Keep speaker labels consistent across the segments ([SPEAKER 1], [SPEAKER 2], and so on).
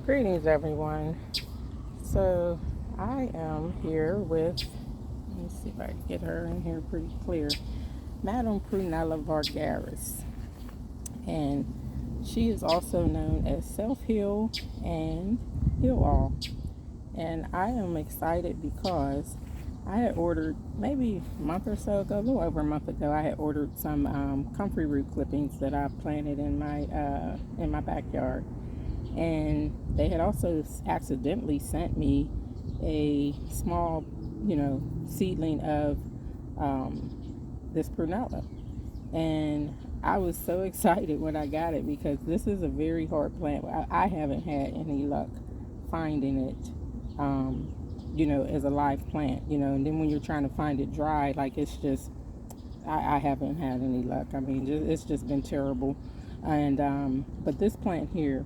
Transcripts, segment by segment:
[SPEAKER 1] Greetings, everyone. So, I am here with, let me see if I can get her in here pretty clear, Madame Prunella Vulgaris. And she is also known as Self Heal and Heal All. And I am excited because I had ordered maybe a month or so ago, a little over a month ago, I had ordered some comfrey root clippings that I planted in my backyard. And they had also accidentally sent me a small, seedling of this prunella. And I was so excited when I got it because this is a very hard plant. I haven't had any luck finding it, as a live plant, and then when you're trying to find it dry, like it's just, I haven't had any luck. I mean, it's just been terrible. And, but this plant here,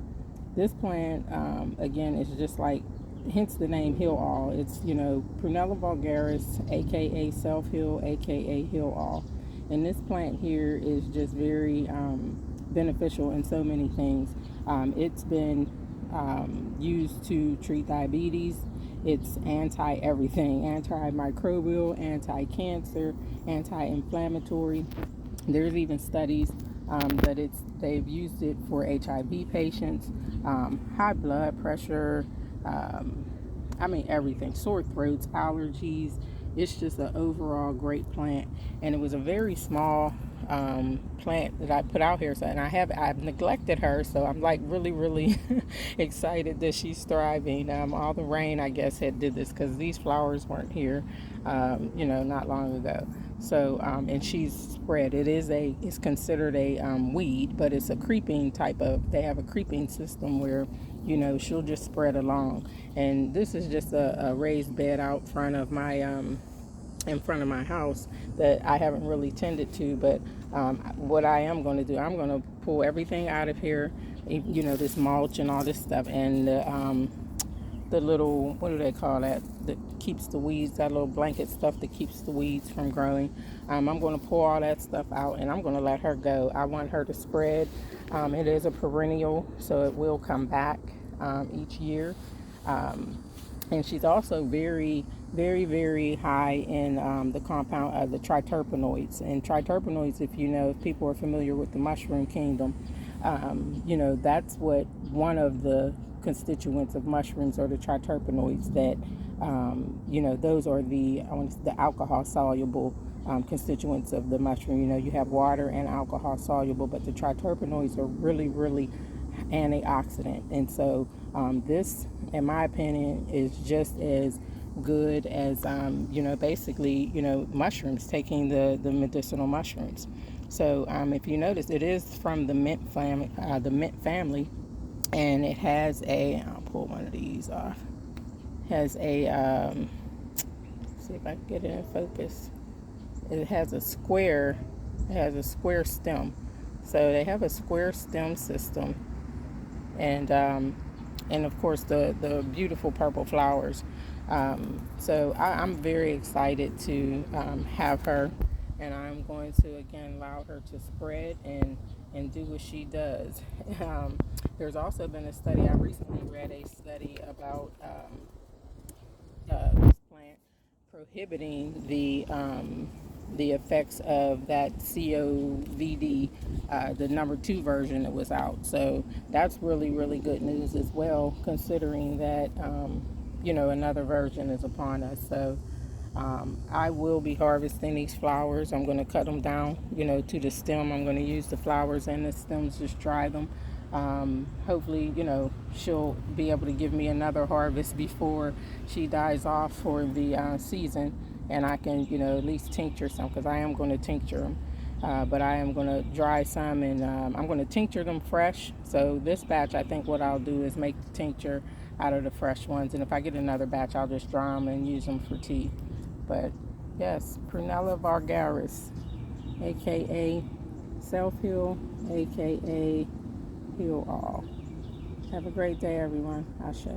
[SPEAKER 1] again, is just like, hence the name Heal All. It's, Prunella Vulgaris, aka Self Heal, aka Heal All. And this plant here is just very beneficial in so many things. It's been used to treat diabetes. It's anti-everything, antimicrobial, anti-cancer, anti-inflammatory. There's even studies that they've used it for HIV patients, high blood pressure, everything, sore throats, allergies. It's just an overall great plant, and it was a very small plant that I put out here. So, and I've neglected her, so I'm like really excited that she's thriving. All the rain, I guess, had did this because these flowers weren't here, not long ago. So, and she's spread. It's considered a weed, but it's a creeping type of. They have a creeping system where, she'll just spread along. And this is just a raised bed out front of my in front of my house that I haven't really tended to. But what I am going to do, I'm going to pull everything out of here. This mulch and all this stuff, and the little, what do they call that keeps the weeds, that little blanket stuff that keeps the weeds from growing. I'm going to pull all that stuff out, and I'm going to let her go. I want her to spread. It is a perennial, so it will come back each year. And she's also very, very, very high in the compound of the triterpenoids. And triterpenoids, if people are familiar with the mushroom kingdom, that's what one of the constituents of mushrooms are, the triterpenoids that, those are the alcohol soluble constituents of the mushroom. You have water and alcohol soluble, but the triterpenoids are really, really antioxidant. And so this, in my opinion, is just as good as, basically, mushrooms, taking the medicinal mushrooms. So if you notice, it is from the mint family, and it has I'll pull one of these off. Has see if I can get it in focus. It has a square stem. So they have a square stem system, and of course the beautiful purple flowers. So I'm very excited to have her, and I'm going to again allow her to spread and do what she does. There's also been a study, I recently read a study about this plant prohibiting the effects of that COVID, the number 2 version that was out. So that's really, really good news as well, considering that, another version is upon us. So I will be harvesting these flowers. I'm going to cut them down, to the stem. I'm going to use the flowers and the stems, just dry them. Hopefully, she'll be able to give me another harvest before she dies off for the season, and I can, at least tincture some, because I am going to tincture them. But I am going to dry some, and I'm going to tincture them fresh. So this batch, I think what I'll do is make the tincture out of the fresh ones, and if I get another batch, I'll just dry them and use them for tea. But yes, Prunella Vulgaris, aka Self Heal, aka Heal All. Have a great day, everyone. Ashe.